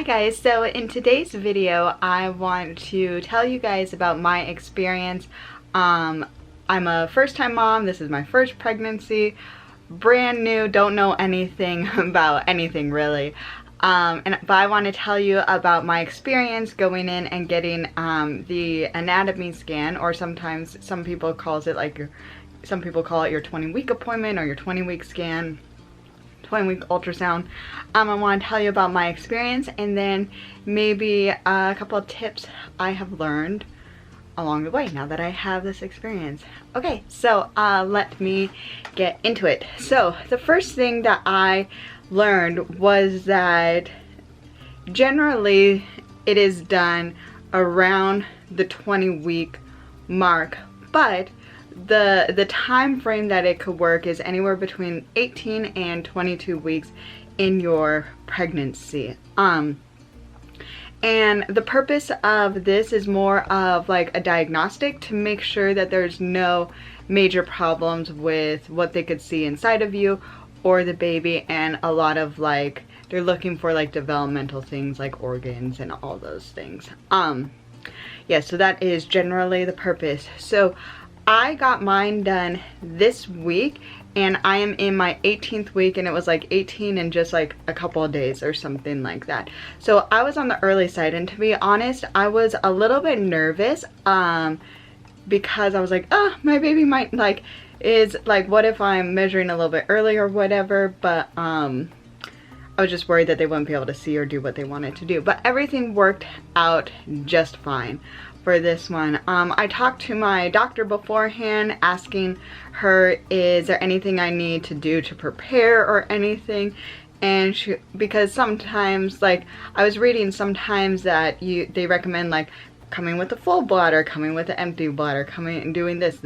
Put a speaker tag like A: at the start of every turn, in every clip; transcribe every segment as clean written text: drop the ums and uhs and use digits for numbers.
A: guys, so in today's video I want to tell you guys about my experience. I'm a first-time mom. This is my first pregnancy, brand new, don't know anything about anything really. But I want to tell you about my experience going in and getting the anatomy scan, or sometimes some people call it your 20-week appointment or your 20-week scan. 20-week ultrasound. I want to tell you about my experience and then maybe a couple of tips I have learned along the way now that I have this experience. Okay, so let me get into it. So the first thing that I learned was that generally it is done around the 20-week mark, but the time frame that it could work is anywhere between 18 and 22 weeks in your pregnancy. And the purpose of this is more of like a diagnostic to make sure that there's no major problems with what they could see inside of you or the baby, and a lot of like they're looking for like developmental things like organs and all those things. Yeah, so that is generally the purpose. So I got mine done this week and I am in my 18th week, and it was like 18 in just like a couple of days or something like that. So I was on the early side, and to be honest, I was a little bit nervous because I was like, oh, my baby might is what if I'm measuring a little bit early or whatever, but I was just worried that they wouldn't be able to see or do what they wanted to do. But everything worked out just fine for this one. I talked to my doctor beforehand, asking her, is there anything I need to do to prepare or anything? And because sometimes, like I was reading sometimes that they recommend like coming with a full bladder, coming with an empty bladder, coming and doing this.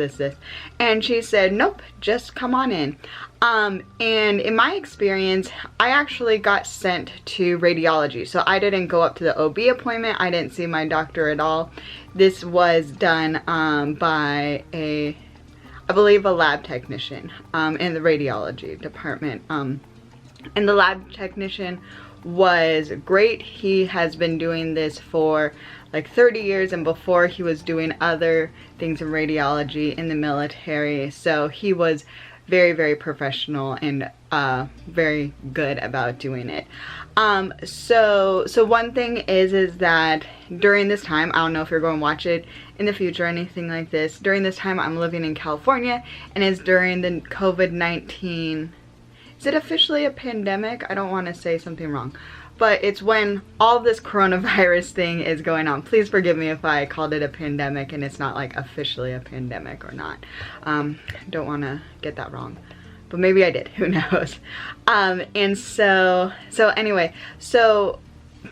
A: And she said, nope, just come on in. And in my experience, I actually got sent to radiology. So I didn't go up to the OB appointment. I didn't see my doctor at all. This was done by I believe a lab technician in the radiology department. And the lab technician was great. He has been doing this for like 30 years, and before he was doing other things in radiology in the military. So he was very, very professional and very good about doing it. So one thing is that during this time, I don't know if you're going to watch it in the future or anything like this, during this time I'm living in California, and it's during the COVID-19, is it officially a pandemic? I don't want to say something wrong, but it's when all this coronavirus thing is going on. Please forgive me if I called it a pandemic and it's not like officially a pandemic or not. Don't want to get that wrong, but maybe I did, who knows. And so anyway, so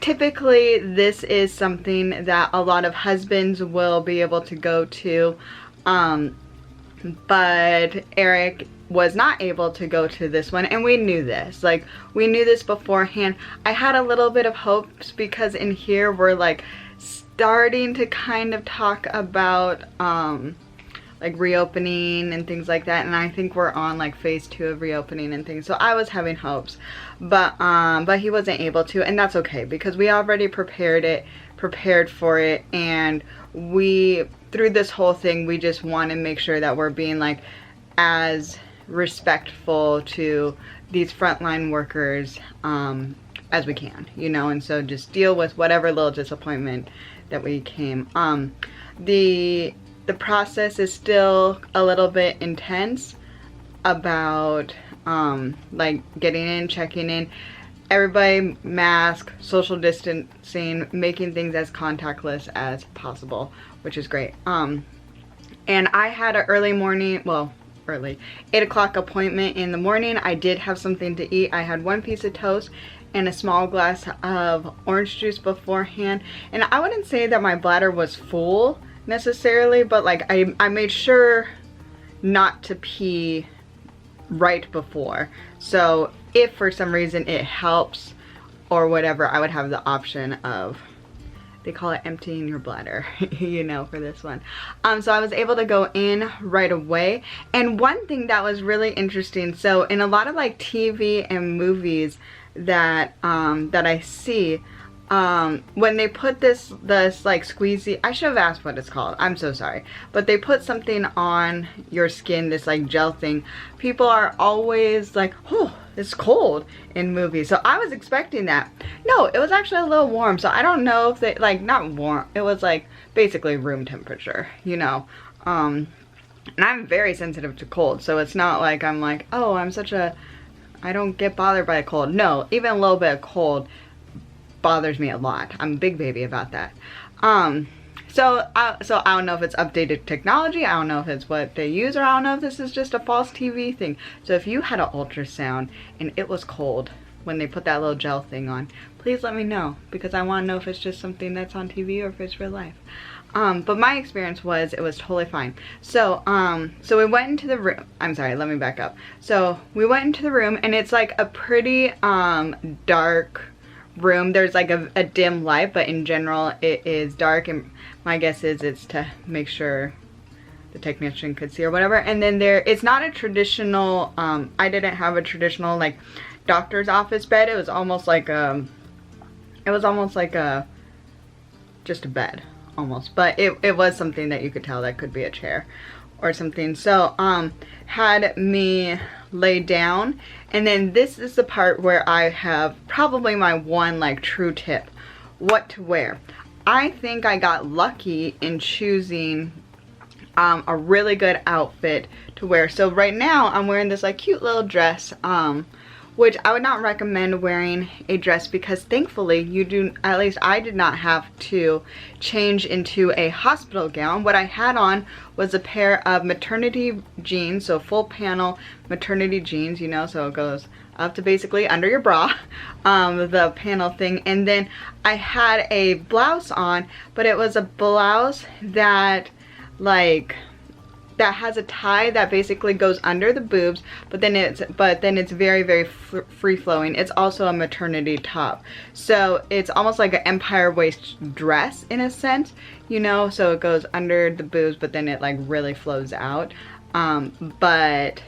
A: typically this is something that a lot of husbands will be able to go to, but Eric was not able to go to this one, and we knew this. Like, we knew this beforehand. I had a little bit of hopes because in here we're like starting to kind of talk about like reopening and things like that, and I think we're on like phase 2 of reopening and things, so I was having hopes, but he wasn't able to, and that's okay because we already prepared for it, and through this whole thing we just want to make sure that we're being like as respectful to these frontline workers as we can, you know, and so just deal with whatever little disappointment that we came. The process is still a little bit intense about like getting in, checking in, everybody mask, social distancing, making things as contactless as possible, which is great. And I had an early 8 o'clock appointment in the morning. I did have something to eat. I had one piece of toast and a small glass of orange juice beforehand, and I wouldn't say that my bladder was full necessarily, but like I made sure not to pee right before, so if for some reason it helps or whatever, I would have the option of, they call it emptying your bladder, you know, for this one. So I was able to go in right away. And one thing that was really interesting, so in a lot of like TV and movies that that I see, when they put this like squeezy, I should have asked what it's called, I'm so sorry, but they put something on your skin, this like gel thing. People are always like, oh, it's cold in movies, so I was expecting that. No, it was actually a little warm, so I don't know if they, like, not warm, it was like basically room temperature, you know. And I'm very sensitive to cold, so it's not like I'm like, oh, I don't get bothered by a cold. No, even a little bit of cold bothers me a lot. I'm a big baby about that. So I don't know if it's updated technology, I don't know if it's what they use, or I don't know if this is just a false TV thing. So if you had an ultrasound and it was cold when they put that little gel thing on, please let me know, because I want to know if it's just something that's on TV or if it's real life. But my experience was it was totally fine. So so we went into the room. I'm sorry, let me back up. So we went into the room, and it's like a pretty dark room. There's like a dim light, but in general it is dark, and my guess is it's to make sure the technician could see or whatever. And then it's not a traditional, I didn't have a traditional like doctor's office bed. It was almost like just a bed almost, but it was something that you could tell that could be a chair or something. So had me lay down, and then this is the part where I have probably my one like true tip, what to wear. I think I got lucky in choosing a really good outfit to wear. So right now I'm wearing this like cute little dress, which I would not recommend wearing a dress, because thankfully at least I did not have to change into a hospital gown. What I had on was a pair of maternity jeans, so full panel maternity jeans, you know, so it goes up to basically under your bra, the panel thing. And then I had a blouse on, but it was a blouse that has a tie that basically goes under the boobs, but then it's very, very free flowing. It's also a maternity top, so it's almost like an empire waist dress in a sense, you know, so it goes under the boobs, but then it like really flows out. But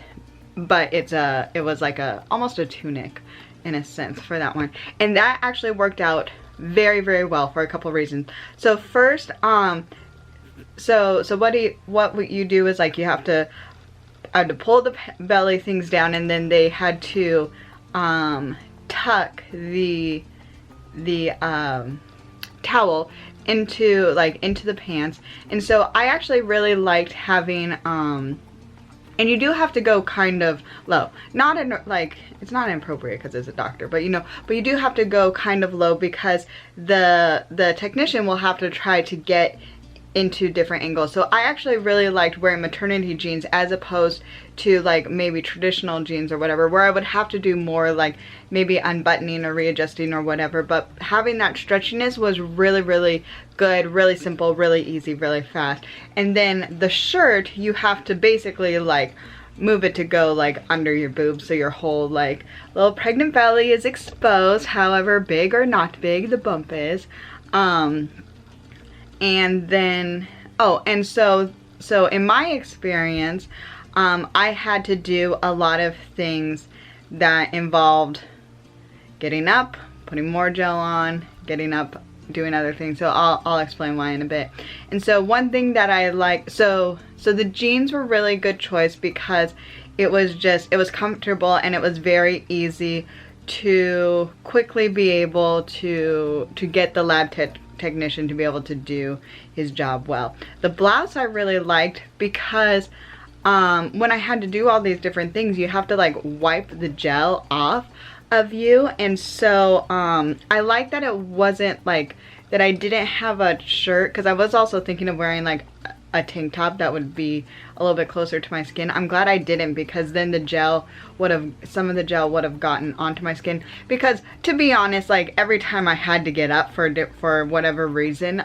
A: it was like almost a tunic in a sense for that one, and that actually worked out very, very well for a couple reasons. So first, so what you do is like I had to pull the belly things down, and then they had to tuck the towel into the pants. And so I actually really liked having and you do have to go kind of low, not in like, it's not inappropriate because it's a doctor, but you know, but you do have to go kind of low, because the technician will have to try to get into different angles. So I actually really liked wearing maternity jeans as opposed to like maybe traditional jeans or whatever, where I would have to do more like maybe unbuttoning or readjusting or whatever. But having that stretchiness was really, really good, really simple, really easy, really fast. And then the shirt, you have to basically like move it to go like under your boobs, so your whole like little pregnant belly is exposed, however big or not big the bump is. And then, oh, and so in my experience, I had to do a lot of things that involved getting up, putting more gel on, getting up, doing other things. So I'll explain why in a bit. And so one thing that I like, so the jeans were really good choice, because it was comfortable, and it was very easy to quickly be able to get the lab technician to be able to do his job well. The blouse I really liked, because when I had to do all these different things, you have to like wipe the gel off of you. And so I like that it wasn't like that I didn't have a shirt, because I was also thinking of wearing like a tank top that would be a little bit closer to my skin. I'm glad I didn't, because then some of the gel would have gotten onto my skin. Because to be honest, like every time I had to get up for whatever reason,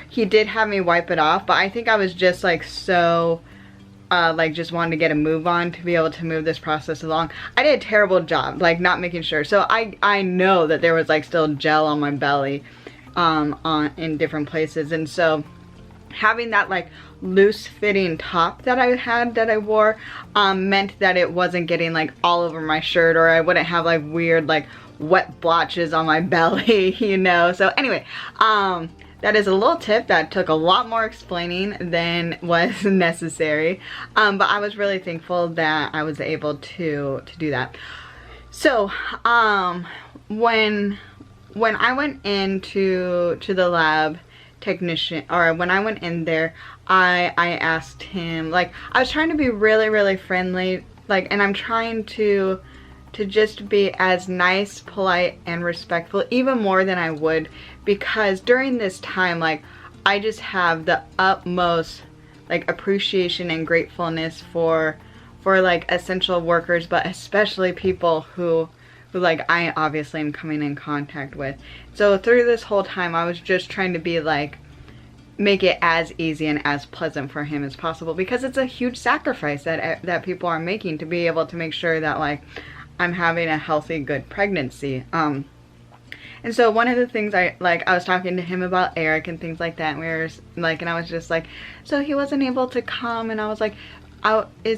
A: he did have me wipe it off, but I think I was just like so like just wanted to get a move on to be able to move this process along. I did a terrible job like not making sure, so I know that there was like still gel on my belly in different places. And so having that like loose fitting top that I wore meant that it wasn't getting like all over my shirt, or I wouldn't have like weird like wet blotches on my belly, you know. So anyway, that is a little tip that took a lot more explaining than was necessary, but I was really thankful that I was able to do that. So when I went into the lab technician, or when I went in there, I asked him, like, I was trying to be really friendly, like, and I'm trying to just be as nice, polite, and respectful, even more than I would, because during this time, like, I just have the utmost, like, appreciation and gratefulness for like essential workers, but especially people who like I obviously am coming in contact with. So through this whole time, I was just trying to be like, make it as easy and as pleasant for him as possible, because it's a huge sacrifice that people are making to be able to make sure that, like, I'm having a healthy, good pregnancy. And so one of the things I was talking to him about Eric and things like that, and we were like, and I was just like, so he wasn't able to come, and I was like, are we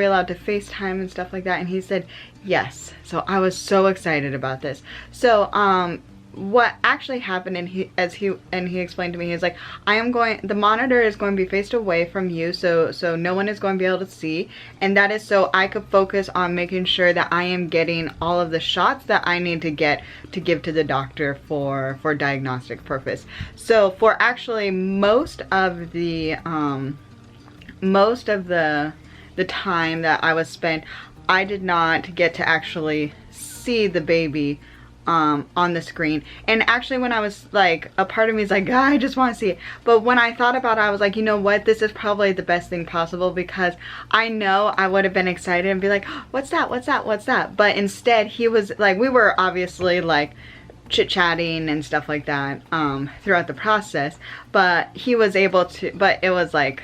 A: allowed to FaceTime and stuff like that? And he said yes. So I was so excited about this. So what actually happened, and he explained to me, he's like, the monitor is going to be faced away from you, so no one is going to be able to see, and that is so I could focus on making sure that I am getting all of the shots that I need to get to give to the doctor for diagnostic purpose. So for actually most of the time that I was spent, I did not get to actually see the baby on the screen. And actually, when I was like, a part of me is like, God, I just want to see it. But when I thought about it, I was like, you know what, this is probably the best thing possible, because I know I would have been excited and be like, oh, what's that? But instead, he was like, we were obviously like chit-chatting and stuff like that throughout the process, but he was able to, but it was like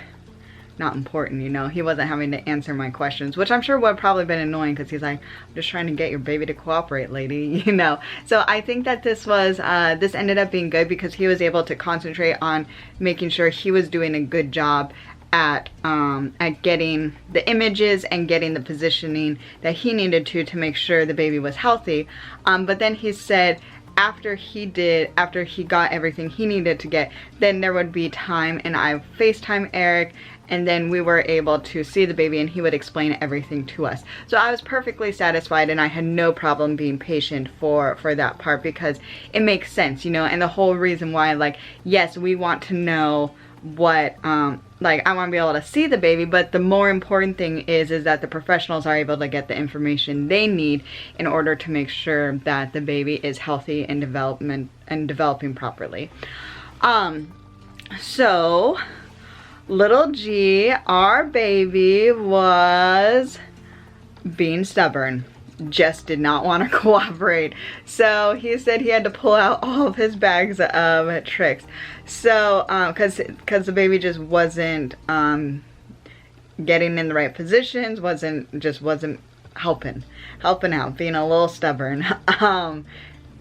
A: not important, you know. He wasn't having to answer my questions, which I'm sure would have probably been annoying, because he's like, I'm just trying to get your baby to cooperate, lady, you know. So I think that this ended up being good, because he was able to concentrate on making sure he was doing a good job at getting the images and getting the positioning that he needed to make sure the baby was healthy. But then he said, after he got everything he needed to get, then there would be time, and I FaceTime Eric, and then we were able to see the baby, and he would explain everything to us. So I was perfectly satisfied, and I had no problem being patient for that part, because it makes sense, you know. And the whole reason why, like, yes, we want to know what like, I want to be able to see the baby, but the more important thing is that the professionals are able to get the information they need in order to make sure that the baby is healthy and developing properly. So little G, our baby, was being stubborn. Just did not want to cooperate. So he said he had to pull out all of his bags of tricks. So because the baby just wasn't getting in the right positions, wasn't helping out, being a little stubborn.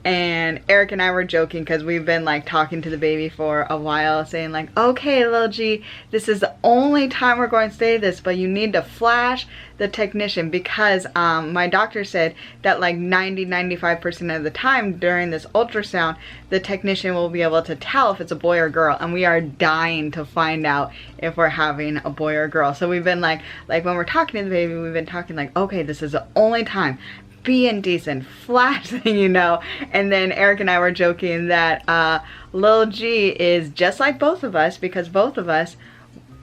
A: And Eric and I were joking, because we've been like talking to the baby for a while, saying like, okay, little G, this is the only time we're going to say this, but you need to flash the technician, because my doctor said that like 95% of the time during this ultrasound, the technician will be able to tell if it's a boy or girl, and we are dying to find out if we're having a boy or girl. So we've been like when we're talking to the baby, we've been talking like, okay, this is the only time. Be indecent, flash, you know. And then Eric and I were joking that Lil G is just like both of us, because both of us,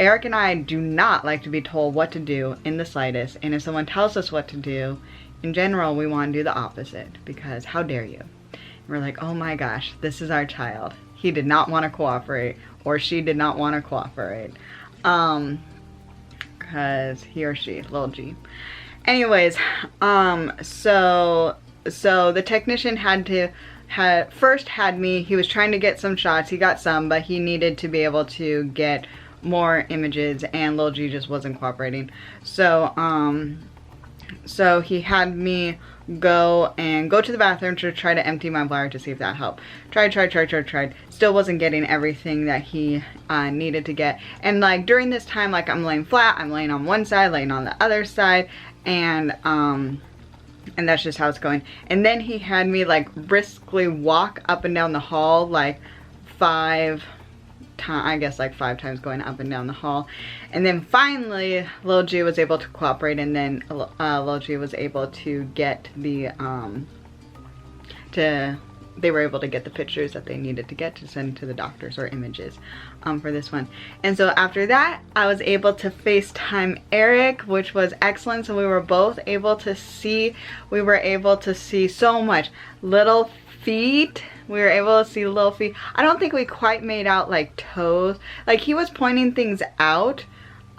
A: Eric and I, do not like to be told what to do in the slightest. And if someone tells us what to do, in general, we want to do the opposite, because how dare you? And we're like, oh my gosh, this is our child. He did not want to cooperate, or she did not want to cooperate, because he or she, Lil G. Anyways, so the technician first had me, he was trying to get some shots, he got some, but he needed to be able to get more images, and Lil G just wasn't cooperating. So he had me go to the bathroom to try to empty my bladder to see if that helped. Tried. Still wasn't getting everything that he needed to get. And like during this time, like I'm laying flat, I'm laying on one side, laying on the other side, and and that's just how it's going. And then he had me like briskly walk up and down the hall like 5 times going up and down the hall. And then finally little G was able to cooperate, and then little G was able to get the they were able to get the pictures that they needed to get to send to the doctors, or images for this one. And so after that, I was able to FaceTime Eric, which was excellent. So we were both able to see, so much. Little feet. We were able to see little feet. I don't think we quite made out like toes. Like he was pointing things out.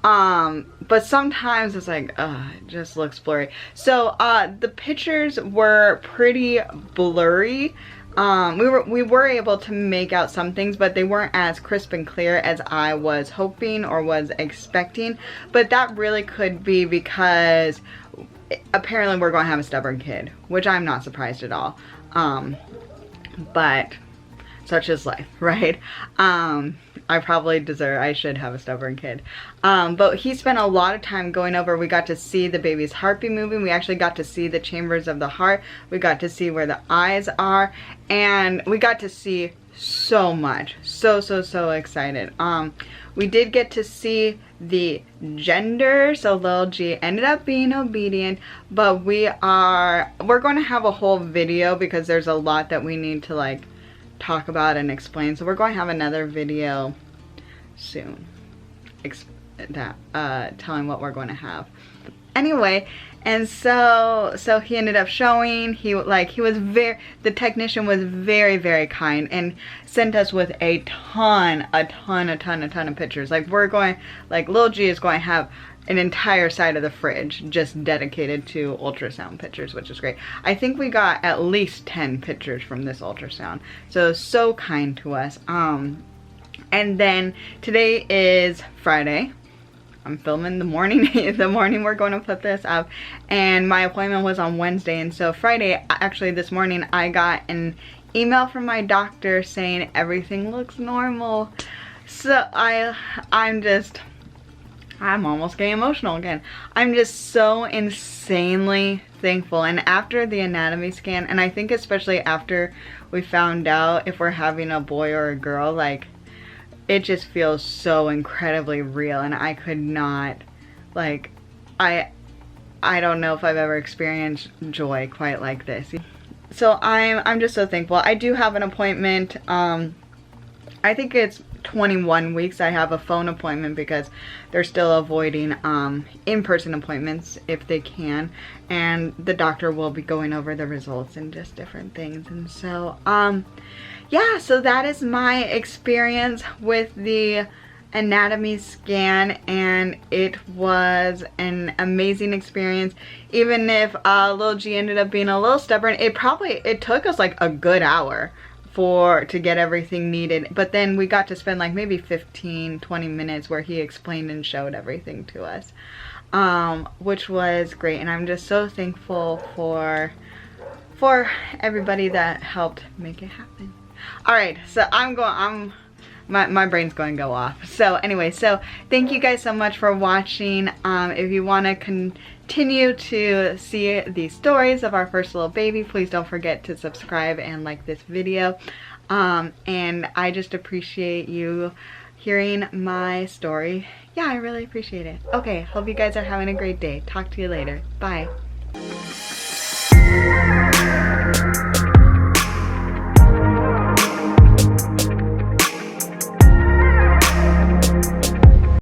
A: But sometimes it's like, it just looks blurry. So the pictures were pretty blurry. We were able to make out some things, but they weren't as crisp and clear as I was hoping or was expecting. But that really could be because apparently we're going to have a stubborn kid, which I'm not surprised at all. But such is life, right? I should have a stubborn kid. But he spent a lot of time going over. We got to see the baby's heartbeat moving. We actually got to see the chambers of the heart. We got to see where the eyes are. And we got to see so much. So excited. We did get to see the gender. So little G ended up being obedient. But we're going to have a whole video because there's a lot that we need to like talk about and explain. So we're going to have another video soon telling what we're going to have. Anyway, and so he ended up showing, the technician was very kind and sent us with a ton of pictures. Like little G is going to have an entire side of the fridge just dedicated to ultrasound pictures, which is great. I think we got at least 10 pictures from this ultrasound. So kind to us. And then today is Friday. I'm filming the morning we're going to put this up, and my appointment was on Wednesday. And so Friday, actually this morning, I got an email from my doctor saying everything looks normal. So I'm almost getting emotional again. I'm just so insanely thankful. And after the anatomy scan, and I think especially after we found out if we're having a boy or a girl, like it just feels so incredibly real. And I could not, like, I don't know if I've ever experienced joy quite like this. So I'm just so thankful. I do have an appointment. I think it's 21 weeks. I have a phone appointment because they're still avoiding in-person appointments if they can, and the doctor will be going over the results and just different things. And so yeah, so that is my experience with the anatomy scan, and it was an amazing experience. Even if little G ended up being a little stubborn, it took us like a good hour to get everything needed. But then we got to spend like maybe 15-20 minutes where he explained and showed everything to us, which was great. And I'm just so thankful for everybody that helped make it happen. All right, so my brain's going to go off. So anyway, so thank you guys so much for watching. If you want to continue to see the stories of our first little baby, please don't forget to subscribe and like this video. And I just appreciate you hearing my story. Yeah, I really appreciate it. Okay, hope you guys are having a great day. Talk to you later. Bye.